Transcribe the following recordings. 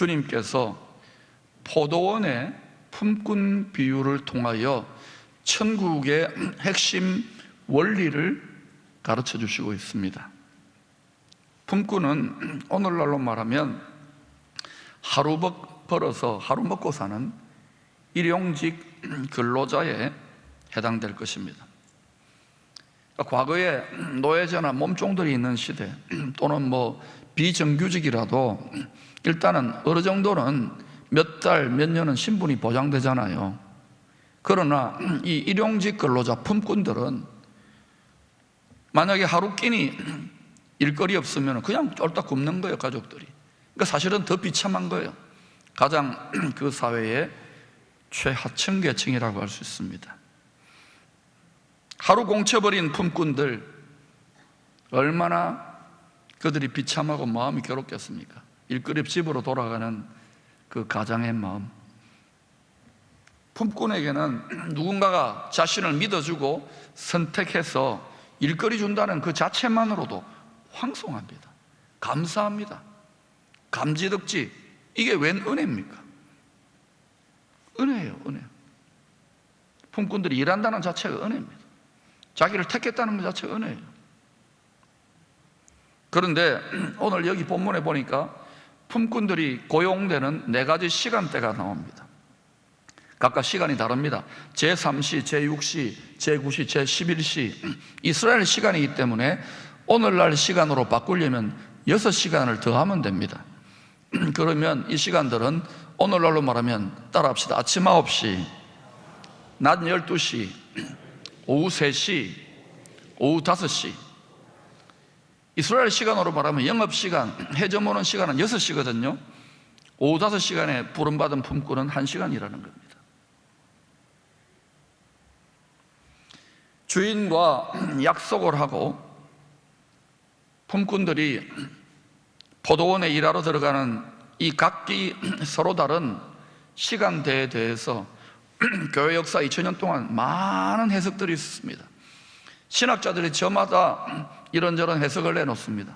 주님께서 포도원의 품꾼 비유를 통하여 천국의 핵심 원리를 가르쳐 주시고 있습니다. 품꾼은 오늘날로 말하면 하루 벌어서 하루 먹고 사는 일용직 근로자에 해당될 것입니다. 과거에 노예제나 몸종들이 있는 시대 또는 비정규직이라도 일단은 어느 정도는 몇 달, 몇 년은 신분이 보장되잖아요. 그러나 이 일용직 근로자 품꾼들은 만약에 하루 끼니 일거리 없으면 그냥 쫄딱 굶는 거예요, 가족들이. 그러니까 사실은 더 비참한 거예요. 가장 그 사회의 최하층 계층이라고 할 수 있습니다. 하루 공쳐버린 품꾼들, 얼마나 그들이 비참하고 마음이 괴롭겠습니까? 일거리 집으로 돌아가는 그 가장의 마음. 품꾼에게는 누군가가 자신을 믿어주고 선택해서 일거리 준다는 그 자체만으로도 황송합니다. 감사합니다. 감지덕지. 이게 웬 은혜입니까? 은혜예요, 은혜. 품꾼들이 일한다는 자체가 은혜입니다. 자기를 택했다는 것 자체가 은혜예요. 그런데 오늘 여기 본문에 보니까 품꾼들이 고용되는 4가지 시간대가 나옵니다. 각각 시간이 다릅니다. 제3시, 제6시, 제9시, 제11시. 이스라엘 시간이기 때문에 오늘날 시간으로 바꾸려면 6시간을 더 하면 됩니다. 그러면 이 시간들은 오늘날로 말하면 따라합시다. 아침 9시, 낮 12시, 오후 3시, 오후 5시. 이스라엘 시간으로 말하면 영업시간, 해점 오는 시간은 6시거든요. 오후 5시간에 부름받은 품꾼은 1시간 일하는 겁니다. 주인과 약속을 하고 품꾼들이 포도원에 일하러 들어가는 이 각기 서로 다른 시간대에 대해서 교회 역사 2000년 동안 많은 해석들이 있습니다. 신학자들이 저마다 이런저런 해석을 내놓습니다.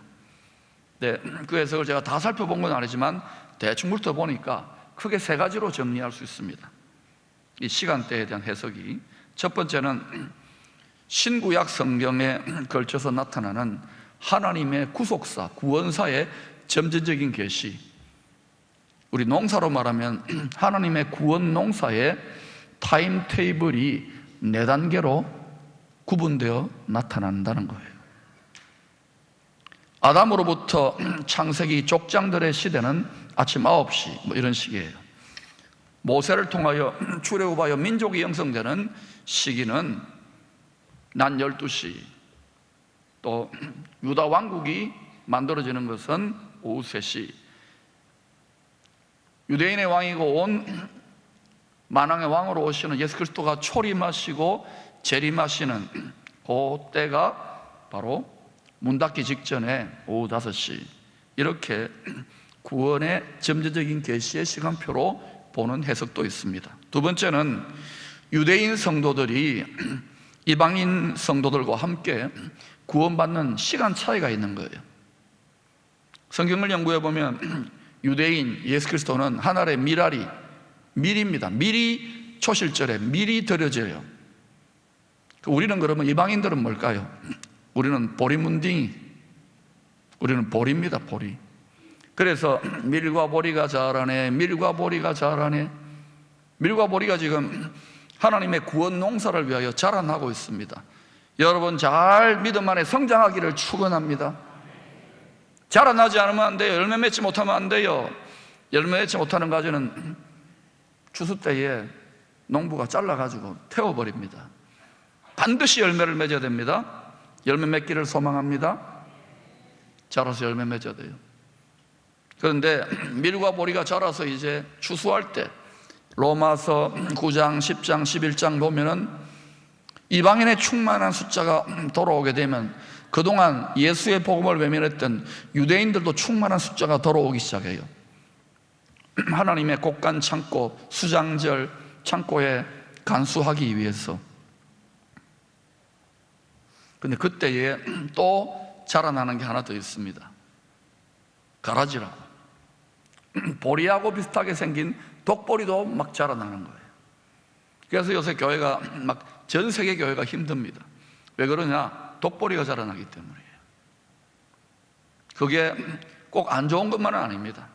네, 그 해석을 제가 다 살펴본 건 아니지만 대충 훑어보니까 크게 3가지로 정리할 수 있습니다. 이 시간대에 대한 해석이. 첫 번째는 신구약 성경에 걸쳐서 나타나는 하나님의 구속사, 구원사의 점진적인 계시. 우리 농사로 말하면 하나님의 구원 농사의 타임테이블이 4단계로 구분되어 나타난다는 거예요. 아담으로부터 창세기 족장들의 시대는 아침 9시 이런 식이에요. 모세를 통하여 출애굽하여 민족이 형성되는 시기는 낮 12시, 또 유다 왕국이 만들어지는 것은 오후 3시. 유대인의 왕이고 온 만왕의 왕으로 오시는 예수 그리스도가 초림하시고 재림하시는 그 때가 바로 문 닫기 직전에 오후 5시. 이렇게 구원의 점진적인 계시의 시간표로 보는 해석도 있습니다. 두 번째는 유대인 성도들이 이방인 성도들과 함께 구원받는 시간 차이가 있는 거예요. 성경을 연구해 보면 유대인 예수 그리스도는 하늘의 미랄이 밀입니다. 밀이 초실절에 밀이 드려져요. 우리는 그러면 이방인들은 뭘까요? 우리는 보리문딩이, 우리는 보리입니다. 보리. 그래서 밀과 보리가 자라네, 밀과 보리가 자라네. 밀과 보리가 지금 하나님의 구원 농사를 위하여 자라나고 있습니다. 여러분 잘 믿음 안에 성장하기를 축원합니다. 자라나지 않으면 안 돼요. 열매 맺지 못하면 안 돼요. 열매 맺지 못하는 가지는 추수 때에 농부가 잘라가지고 태워버립니다. 반드시 열매를 맺어야 됩니다. 열매 맺기를 소망합니다. 자라서 열매 맺어야 돼요. 그런데 밀과 보리가 자라서 이제 추수할 때 로마서 9장, 10장, 11장 보면은 이방인의 충만한 숫자가 돌아오게 되면 그동안 예수의 복음을 외면했던 유대인들도 충만한 숫자가 돌아오기 시작해요. 하나님의 곡간 창고, 수장절 창고에 간수하기 위해서. 근데 그때에 또 자라나는 게 하나 더 있습니다. 가라지라고. 보리하고 비슷하게 생긴 독보리도 막 자라나는 거예요. 그래서 요새 교회가 막 전 세계 교회가 힘듭니다. 왜 그러냐? 독보리가 자라나기 때문이에요. 그게 꼭 안 좋은 것만은 아닙니다.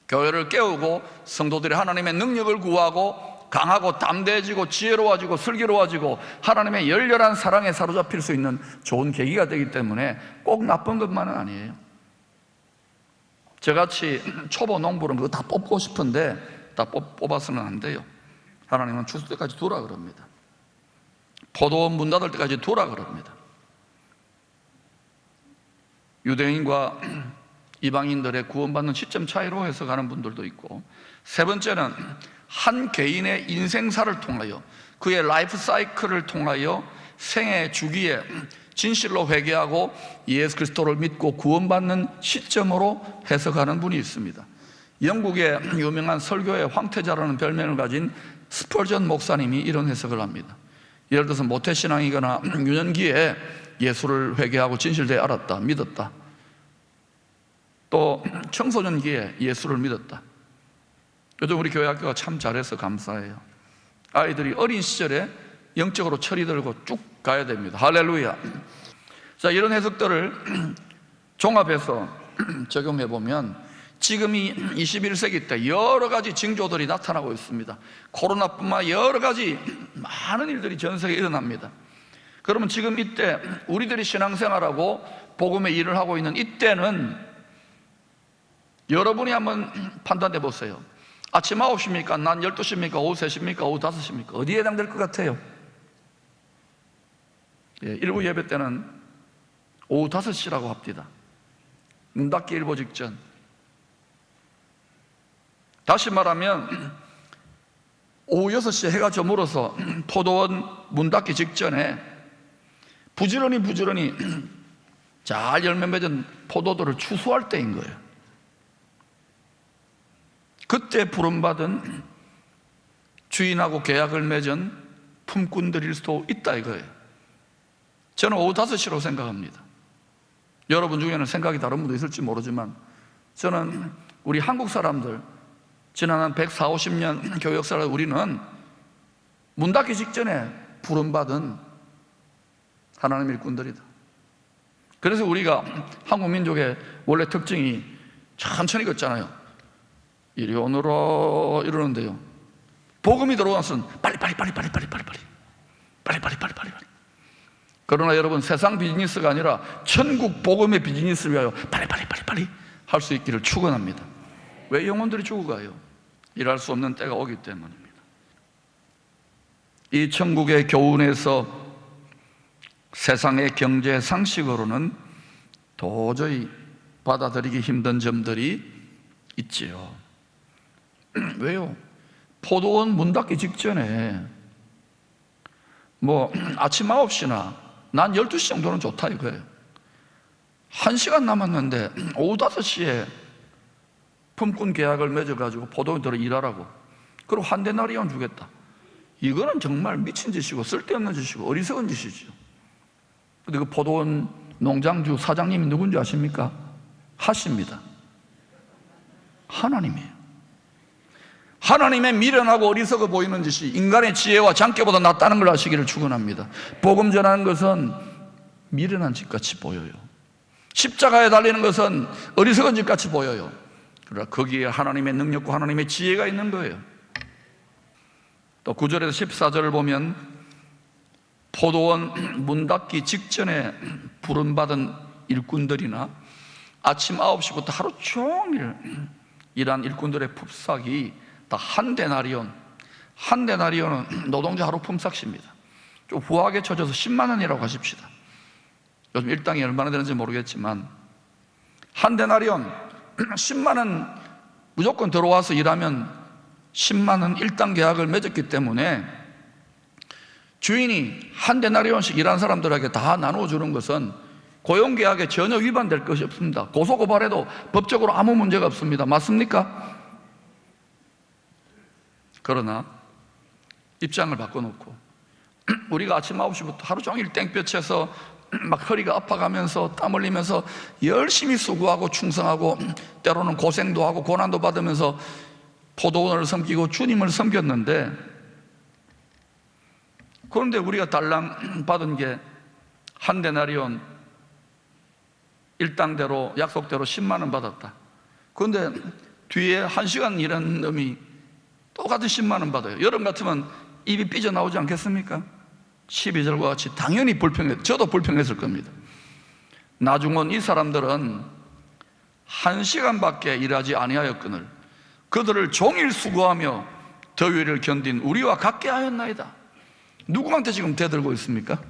교회를 깨우고 성도들이 하나님의 능력을 구하고 강하고 담대해지고 지혜로워지고 슬기로워지고 하나님의 열렬한 사랑에 사로잡힐 수 있는 좋은 계기가 되기 때문에 꼭 나쁜 것만은 아니에요. 저같이 초보 농부는 그거 다 뽑고 싶은데 다 뽑아서는 안 돼요. 하나님은 추수 때까지 두라 그럽니다. 포도원 문 닫을 때까지 두라 그럽니다. 유대인과 이방인들의 구원받는 시점 차이로 해석하는 분들도 있고, 세 번째는 한 개인의 인생사를 통하여 그의 라이프 사이클을 통하여 생애 주기에 진실로 회개하고 예수 그리스도를 믿고 구원받는 시점으로 해석하는 분이 있습니다. 영국의 유명한 설교의 황태자라는 별명을 가진 스펄전 목사님이 이런 해석을 합니다. 예를 들어서 모태신앙이거나 유년기에 예수를 회개하고 진실되게 알았다, 믿었다. 또 청소년기에 예수를 믿었다. 요즘 우리 교회 학교가 참 잘해서 감사해요. 아이들이 어린 시절에 영적으로 철이 들고 쭉 가야 됩니다. 할렐루야. 자, 이런 해석들을 종합해서 적용해 보면 지금이 21세기 때 여러 가지 징조들이 나타나고 있습니다. 코로나뿐만 여러 가지 많은 일들이 전 세계에 일어납니다. 그러면 지금 이때 우리들이 신앙생활하고 복음의 일을 하고 있는 이때는 여러분이 한번 판단해 보세요. 아침 9시입니까? 난 12시입니까? 오후 3시입니까? 오후 5시입니까? 어디에 해당될 것 같아요? 일부 예배 때는 오후 5시라고 합니다. 문 닫기 일보 직전. 다시 말하면 오후 6시에 해가 저물어서 포도원 문 닫기 직전에 부지런히 잘 열매 맺은 포도들을 추수할 때인 거예요. 그때 부름받은 주인하고 계약을 맺은 품꾼들일 수도 있다 이거예요. 저는 오후 5시로 생각합니다. 여러분 중에는 생각이 다른 분도 있을지 모르지만 저는 우리 한국 사람들 지난 한 140, 50년 교회 역사를 우리는 문 닫기 직전에 부름받은 하나님의 일꾼들이다. 그래서 우리가 한국 민족의 원래 특징이 천천히 걷잖아요. 이리 오너라 이러는데요, 복음이 들어와서는 빨리. 그러나 여러분, 세상 비즈니스가 아니라 천국 복음의 비즈니스를 위하여 빨리 할 수 있기를 축원합니다. 왜 영혼들이 죽어가요? 일할 수 없는 때가 오기 때문입니다. 이 천국의 교훈에서 세상의 경제 상식으로는 도저히 받아들이기 힘든 점들이 있지요. 왜요? 포도원 문 닫기 직전에 아침 9시나 난 12시 정도는 좋다 이거예요. 1시간 남았는데 오후 5시에 품꾼 계약을 맺어가지고 포도원들을 일하라고, 그리고 한 데나리온 주겠다. 이거는 정말 미친 짓이고 쓸데없는 짓이고 어리석은 짓이죠. 근데 그 포도원 농장주 사장님이 누군지 아십니까? 하십니다. 하나님이에요. 하나님의 미련하고 어리석어 보이는 짓이 인간의 지혜와 장깨보다 낫다는 걸 아시기를 축원합니다. 복음 전하는 것은 미련한 짓같이 보여요. 십자가에 달리는 것은 어리석은 짓같이 보여요. 그러나 거기에 하나님의 능력과 하나님의 지혜가 있는 거예요. 또 9절에서 14절을 보면 포도원 문 닫기 직전에 부름받은 일꾼들이나 아침 9시부터 하루 종일 일한 일꾼들의 품삯이 다 한 데나리온. 한 데나리온은 노동자 하루 품삯입니다. 좀 후하게 쳐져서 10만 원이라고 하십시다. 요즘 일당이 얼마나 되는지 모르겠지만 한 데나리온 10만 원 무조건 들어와서 일하면 10만 원 일당 계약을 맺었기 때문에 주인이 한 데나리온씩 일한 사람들에게 다 나눠주는 것은 고용계약에 전혀 위반될 것이 없습니다. 고소고발해도 법적으로 아무 문제가 없습니다. 맞습니까? 그러나 입장을 바꿔놓고 우리가 아침 9시부터 하루 종일 땡볕에서 막 허리가 아파가면서 땀 흘리면서 열심히 수고하고 충성하고 때로는 고생도 하고 고난도 받으면서 포도원을 섬기고 주님을 섬겼는데, 그런데 우리가 달랑 받은 게 한 데나리온, 일당대로 약속대로 10만 원 받았다. 그런데 뒤에 1시간 일한 놈이 똑같은 10만 원 받아요. 여러분 같으면 입이 삐져나오지 않겠습니까? 12절과 같이 당연히 저도 불평했을 겁니다. 나중은 이 사람들은 1시간밖에 일하지 아니하였거늘 그들을 종일 수고하며 더위를 견딘 우리와 같게 하였나이다. 누구한테 지금 대들고 있습니까?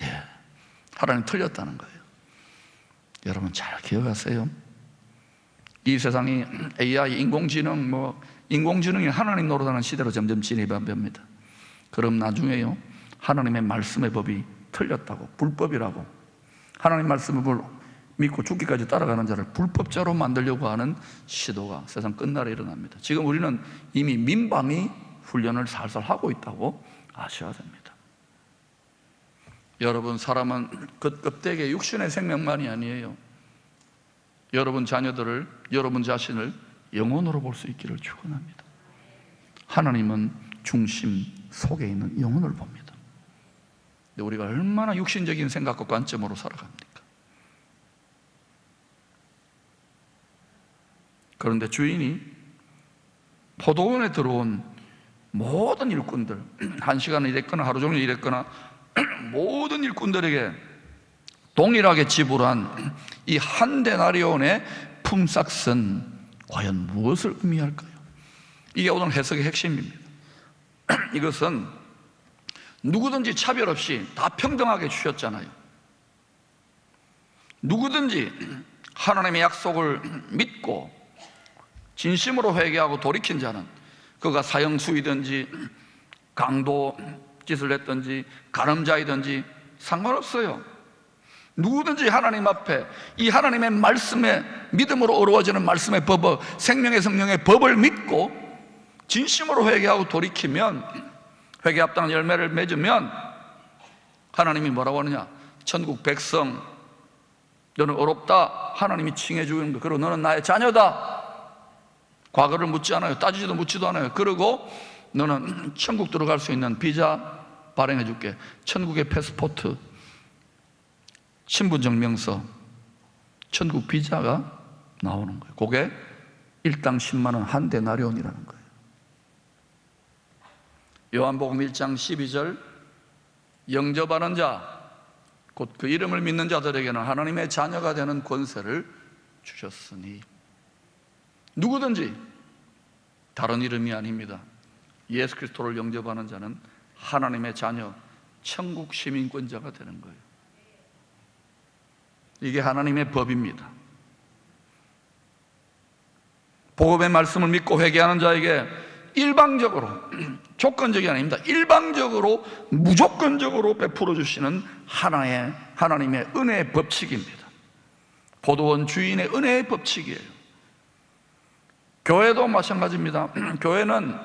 예, 하나님 틀렸다는 거예요. 여러분 잘 기억하세요. 이 세상이 AI, 인공지능이 하나님 노릇하는 시대로 점점 진입합니다. 그럼 나중에요, 하나님의 말씀의 법이 틀렸다고, 불법이라고, 하나님 말씀을 믿고 죽기까지 따라가는 자를 불법자로 만들려고 하는 시도가 세상 끝날에 일어납니다. 지금 우리는 이미 민방위 훈련을 살살 하고 있다고 아셔야 됩니다. 여러분, 사람은 껍데기에 육신의 생명만이 아니에요. 여러분 자녀들을, 여러분 자신을 영혼으로 볼 수 있기를 축원합니다. 하나님은 중심 속에 있는 영혼을 봅니다. 근데 우리가 얼마나 육신적인 생각과 관점으로 살아갑니까? 그런데 주인이 포도원에 들어온 모든 일꾼들, 1시간을 일했거나 하루 종일 일했거나 모든 일꾼들에게 동일하게 지불한 이 한 데나리온의 품삯은 과연 무엇을 의미할까요? 이게 오늘 해석의 핵심입니다. 이것은 누구든지 차별 없이 다 평등하게 주셨잖아요. 누구든지 하나님의 약속을 믿고 진심으로 회개하고 돌이킨 자는, 그가 사형수이든지 강도 짓을 했든지 가늠자이든지 상관없어요. 누구든지 하나님 앞에 이 하나님의 말씀에, 믿음으로 어루어지는 말씀의 법, 생명의 성령의 법을 믿고 진심으로 회개하고 돌이키면, 회개 합당한 열매를 맺으면 하나님이 뭐라고 하느냐? 천국 백성, 너는 어렵다. 하나님이 칭해 주는 거. 그리고 너는 나의 자녀다. 과거를 묻지 않아요. 따지지도 묻지도 않아요. 그리고 너는 천국 들어갈 수 있는 비자 발행해 줄게. 천국의 패스포트, 신분증명서, 천국 비자가 나오는 거예요. 그게 일당 10만 원, 한 데나리온이라는 거예요. 요한복음 1장 12절, 영접하는 자, 곧 그 이름을 믿는 자들에게는 하나님의 자녀가 되는 권세를 주셨으니, 누구든지, 다른 이름이 아닙니다. 예수 그리스도를 영접하는 자는 하나님의 자녀, 천국 시민권자가 되는 거예요. 이게 하나님의 법입니다. 복음의 말씀을 믿고 회개하는 자에게 일방적으로, 조건적이 아닙니다, 일방적으로 무조건적으로 베풀어 주시는 하나님의 은혜의 법칙입니다. 포도원 주인의 은혜의 법칙이에요. 교회도 마찬가지입니다. 교회는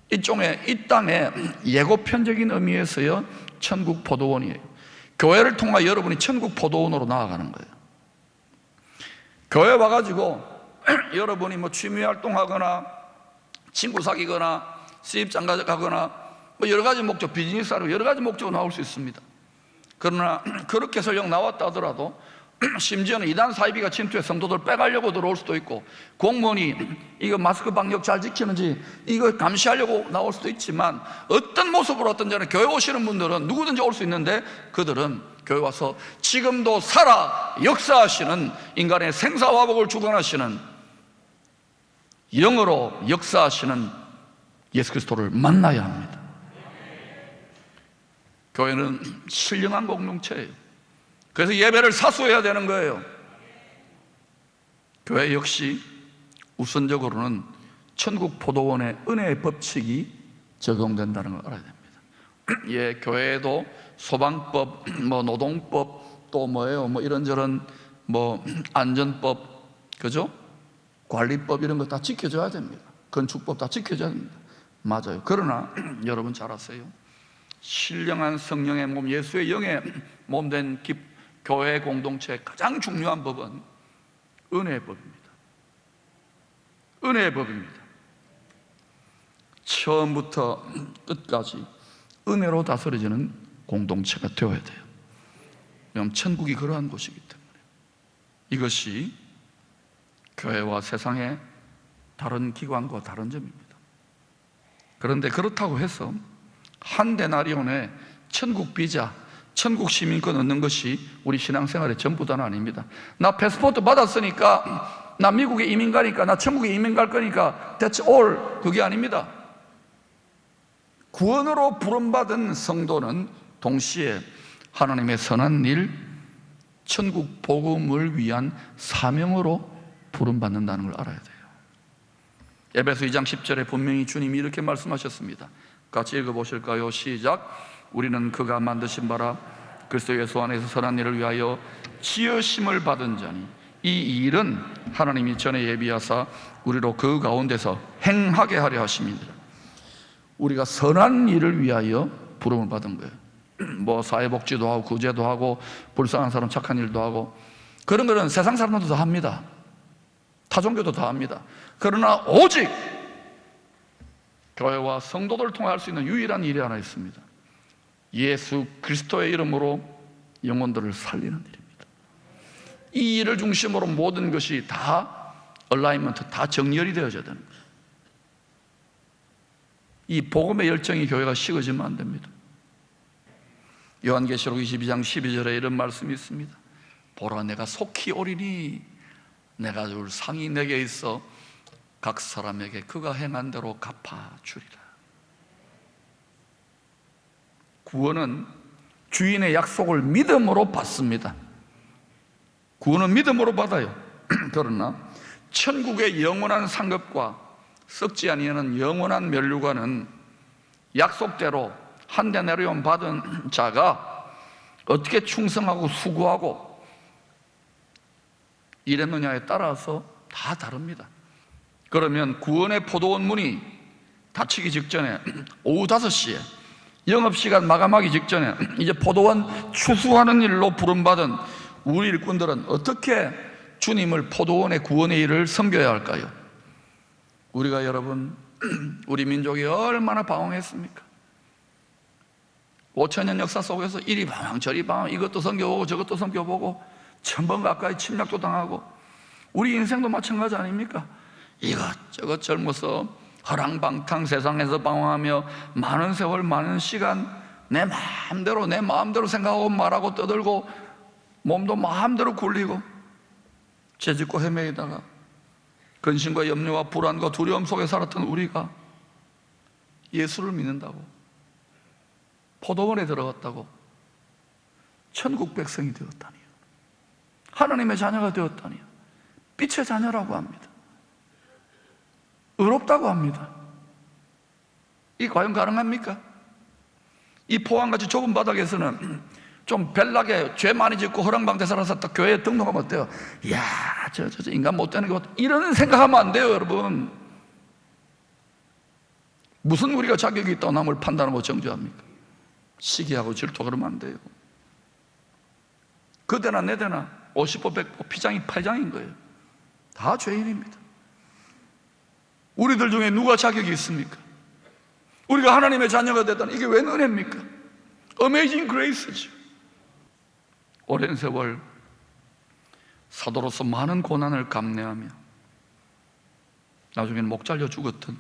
이 땅의 예고편적인 의미에서요, 천국 포도원이에요. 교회를 통해 여러분이 천국 포도원으로 나아가는 거예요. 교회 와가지고 여러분이 뭐 취미활동하거나 친구 사귀거나 수입장가 가거나 뭐 여러 가지 목적, 비즈니스하러 여러 가지 목적으로 나올 수 있습니다. 그러나 그렇게 설령 나왔다 하더라도 심지어는 이단 사이비가 침투해 성도들 빼가려고 들어올 수도 있고, 공무원이 이거 마스크 방역 잘 지키는지 이거 감시하려고 나올 수도 있지만, 어떤 모습으로 어떤 전에 교회 오시는 분들은 누구든지 올 수 있는데, 그들은 교회 와서 지금도 살아 역사하시는, 인간의 생사화복을 주관하시는, 영으로 역사하시는 예수 그리스도를 만나야 합니다. 교회는 신령한 공동체예요. 그래서 예배를 사수해야 되는 거예요. 교회 역시 우선적으로는 천국 포도원의 은혜의 법칙이 적용된다는 걸 알아야 됩니다. 예, 교회에도 소방법, 뭐 노동법, 또 뭐예요, 뭐 이런저런 뭐 안전법, 그죠? 관리법 이런 거 다 지켜줘야 됩니다. 건축법 다 지켜줘야 됩니다. 맞아요. 그러나 여러분 잘 아세요. 신령한 성령의 몸, 예수의 영의 몸된 교회 공동체의 가장 중요한 법은 은혜의 법입니다. 은혜의 법입니다. 처음부터 끝까지 은혜로 다스려지는 공동체가 되어야 돼요. 왜냐하면 천국이 그러한 곳이기 때문에. 이것이 교회와 세상의 다른 기관과 다른 점입니다. 그런데 그렇다고 해서 한 데나리온에 천국 비자, 천국 시민권 얻는 것이 우리 신앙생활의 전부다는 아닙니다. 나 패스포트 받았으니까, 나 미국에 이민 가니까, 나 천국에 이민 갈 거니까 that's all, 그게 아닙니다. 구원으로 부름받은 성도는 동시에 하나님의 선한 일, 천국 복음을 위한 사명으로 부름받는다는 걸 알아야 돼요. 에베소 2장 10절에 분명히 주님이 이렇게 말씀하셨습니다. 같이 읽어보실까요? 시작. 우리는 그가 만드신 바라 그리스도 예수 안에서 선한 일을 위하여 지으심을 받은 자니 이 일은 하나님이 전에 예비하사 우리로 그 가운데서 행하게 하려 하심이니라. 우리가 선한 일을 위하여 부름을 받은 거예요. 뭐 사회복지도 하고 구제도 하고 불쌍한 사람 착한 일도 하고, 그런 거는 세상 사람들도 다 합니다. 타종교도 다 합니다. 그러나 오직 교회와 성도들을 통해 할 수 있는 유일한 일이 하나 있습니다. 예수 그리스도의 이름으로 영혼들을 살리는 일입니다. 이 일을 중심으로 모든 것이 다 얼라이먼트, 다 정렬이 되어져야 되는 거예요. 이 복음의 열정이 교회가 식어지면 안 됩니다. 요한계시록 22장 12절에 이런 말씀이 있습니다. 보라, 내가 속히 오리니 내가 줄 상이 내게 있어 각 사람에게 그가 행한 대로 갚아주리라. 구원은 주인의 약속을 믿음으로 받습니다. 구원은 믿음으로 받아요. 그러나 천국의 영원한 상급과 썩지 아니하는 영원한 면류관은 약속대로 한 데나리온 받은 자가 어떻게 충성하고 수고하고 일했느냐에 따라서 다 다릅니다. 그러면 구원의 포도원 문이 닫히기 직전에 오후 5시에 영업시간 마감하기 직전에 이제 포도원 추수하는 일로 부름받은 우리 일꾼들은 어떻게 주님을 포도원의 구원의 일을 섬겨야 할까요? 우리가 여러분, 우리 민족이 얼마나 방황했습니까? 5,000년 역사 속에서 이리 방황 저리 방황, 이것도 섬겨보고 저것도 섬겨보고 1,000번 가까이 침략도 당하고, 우리 인생도 마찬가지 아닙니까? 이것저것 젊어서 허랑방탕 세상에서 방황하며 많은 세월 많은 시간 내 마음대로 생각하고 말하고 떠들고 몸도 마음대로 굴리고 죄짓고 헤매이다가 근심과 염려와 불안과 두려움 속에 살았던 우리가 예수를 믿는다고, 포도원에 들어갔다고 천국 백성이 되었다니요, 하나님의 자녀가 되었다니요, 빛의 자녀라고 합니다. 의롭다고 합니다. 이게 과연 가능합니까? 이 포항같이 좁은 바닥에서는 좀 별나게 죄 많이 짓고 허랑방태 살아서 딱 교회에 등록하면 어때요? 이야, 저 인간 못되는 것, 이런 생각하면 안 돼요, 여러분. 무슨 우리가 자격이 있다고 남을 판단하고 정죄합니까? 시기하고 질투 그러면 안 돼요. 그대나 내대나 50보 100보 피장이 파장인 거예요. 다 죄인입니다. 우리들 중에 누가 자격이 있습니까? 우리가 하나님의 자녀가 됐다는 이게 웬 은혜입니까? 어메이징 그레이스죠. 오랜 세월 사도로서 많은 고난을 감내하며 나중에는 목 잘려 죽었던,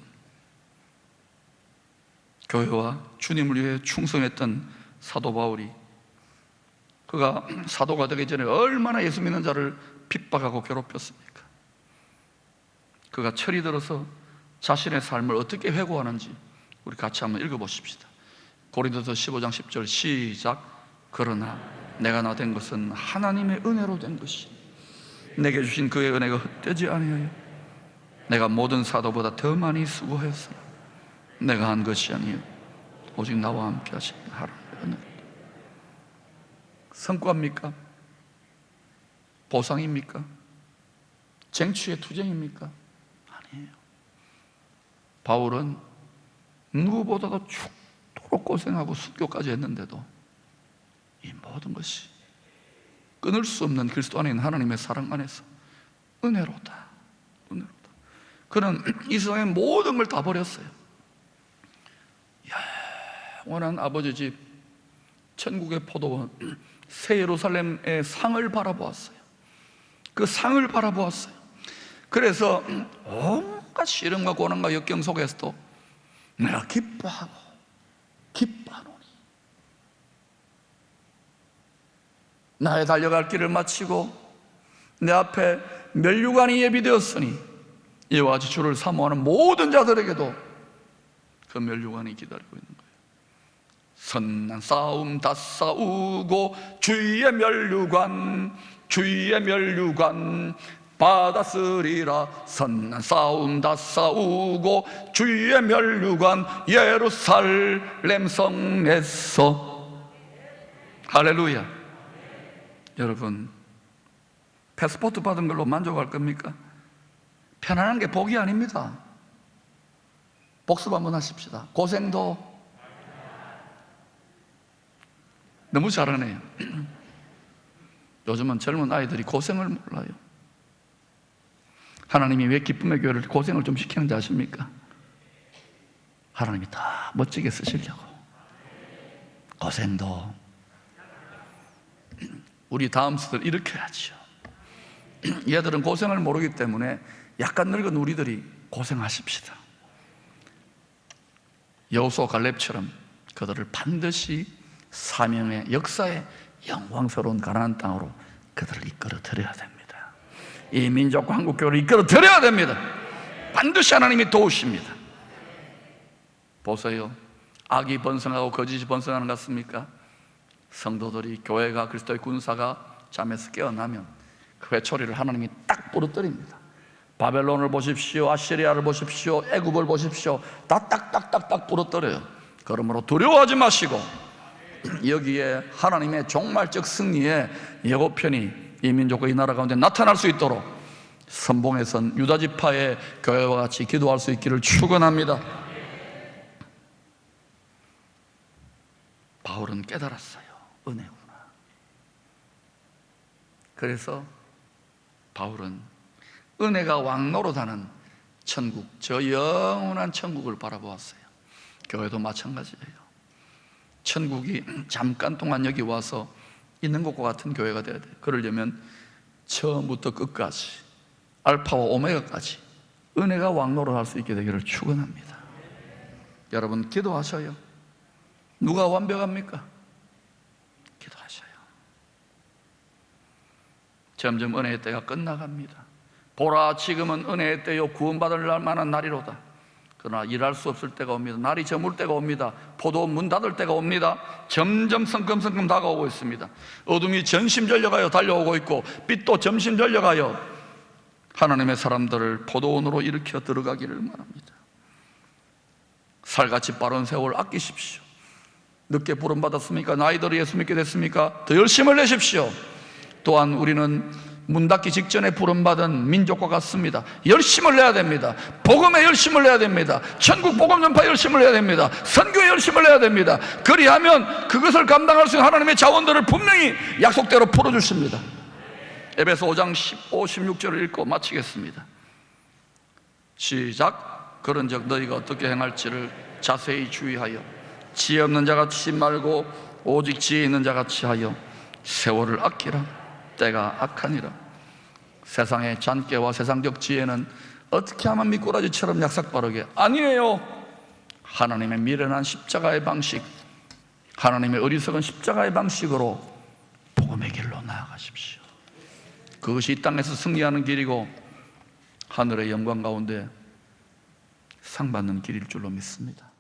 교회와 주님을 위해 충성했던 사도 바울이, 그가 사도가 되기 전에 얼마나 예수 믿는 자를 핍박하고 괴롭혔습니까? 그가 철이 들어서 자신의 삶을 어떻게 회고하는지 우리 같이 한번 읽어보십시다. 고린도서 15장 10절 시작. 그러나 내가 나 된 것은 하나님의 은혜로 된 것이 내게 주신 그의 은혜가 헛되지 아니하여 내가 모든 사도보다 더 많이 수고하였으나 내가 한 것이 아니요 오직 나와 함께 하신 하나님의 은혜. 성과입니까? 보상입니까? 쟁취의 투쟁입니까? 아니에요. 바울은 누구보다도 죽도록 고생하고 순교까지 했는데도 이 모든 것이 끊을 수 없는 그리스도 안에 있는 하나님의 사랑 안에서 은혜로다. 그는 이 세상의 모든 걸 다 버렸어요. 영원한 아버지 집, 천국의 포도원, 새 예루살렘의 상을 바라보았어요. 그 상을 바라보았어요. 그래서 온갖 시름과 고난과 역경 속에서도 내가 기뻐하노니 나의 달려갈 길을 마치고 내 앞에 면류관이 예비되었으니 이와 같이 주를 사모하는 모든 자들에게도 그 면류관이 기다리고 있는 거예요. 선한 싸움 다 싸우고 주의 면류관 받았으리라. 선한 싸움 다 싸우고 주의 면류관 예루살렘 성에서. 할렐루야. 여러분, 패스포트 받은 걸로 만족할 겁니까? 편안한 게 복이 아닙니다. 복습 한번 하십시다. 고생도. 너무 잘하네요. 요즘은 젊은 아이들이 고생을 몰라요. 하나님이 왜 기쁨의 교회를 고생을 좀 시키는지 아십니까? 하나님이 다 멋지게 쓰시려고. 고생도. 우리 다음 세대를 일으켜야죠. 얘들은 고생을 모르기 때문에 약간 늙은 우리들이 고생하십시다. 여호수아 갈렙처럼 그들을 반드시 사명의 역사의 영광스러운 가나안 땅으로 그들을 이끌어 드려야 됩니다. 이 민족과 한국교회를 이끌어 드려야 됩니다. 반드시 하나님이 도우십니다. 보세요, 악이 번성하고 거짓이 번성하는 것 같습니까? 성도들이, 교회가, 그리스도의 군사가 잠에서 깨어나면 그 회초리를 하나님이 딱 부러뜨립니다. 바벨론을 보십시오, 아시리아를 보십시오, 애굽을 보십시오. 다 딱딱딱딱 부러뜨려요. 그러므로 두려워하지 마시고 여기에 하나님의 종말적 승리의 예고편이 이 민족과 이 나라 가운데 나타날 수 있도록 선봉에 선 유다지파의 교회와 같이 기도할 수 있기를 축원합니다. 바울은 깨달았어요. 은혜구나. 그래서 바울은 은혜가 왕노릇하는 천국, 저 영원한 천국을 바라보았어요. 교회도 마찬가지예요. 천국이 잠깐 동안 여기 와서 있는 것과 같은 교회가 되어야 돼요. 그러려면 처음부터 끝까지, 알파와 오메가까지 은혜가 왕노릇할 수 있게 되기를 축원합니다. 여러분, 기도하셔요. 누가 완벽합니까? 기도하셔요. 점점 은혜의 때가 끝나갑니다. 보라, 지금은 은혜의 때요 구원받을 만한 날이로다. 그러나 일할 수 없을 때가 옵니다. 날이 저물 때가 옵니다. 포도 문 닫을 때가 옵니다. 점점 성큼성큼 다가오고 있습니다. 어둠이 전심전력하여 달려오고 있고 빛도 점심전력하여 하나님의 사람들을 포도원으로 일으켜 들어가기를 말합니다. 살같이 빠른 세월 아끼십시오. 늦게 부름받았습니까? 나이 들어 예수 믿게 됐습니까? 더 열심을 내십시오. 또한 우리는 문 닫기 직전에 부름받은 민족과 같습니다. 열심을 내야 됩니다. 복음에 열심을 내야 됩니다. 천국 복음 전파에 열심을 내야 됩니다. 선교에 열심을 내야 됩니다. 그리하면 그것을 감당할 수 있는 하나님의 자원들을 분명히 약속대로 풀어주십니다. 에베소 5장 15, 16절을 읽고 마치겠습니다. 시작. 그런즉 너희가 어떻게 행할지를 자세히 주의하여 지혜 없는 자같이 말고 오직 지혜 있는 자같이 하여 세월을 아끼라. 때가 악하니라. 세상의 잔꾀와 세상적 지혜는 어떻게 하면 미꾸라지처럼 약삭빠르게, 아니에요. 하나님의 미련한 십자가의 방식, 하나님의 어리석은 십자가의 방식으로 복음의 길로 나아가십시오. 그것이 이 땅에서 승리하는 길이고 하늘의 영광 가운데 상 받는 길일 줄로 믿습니다.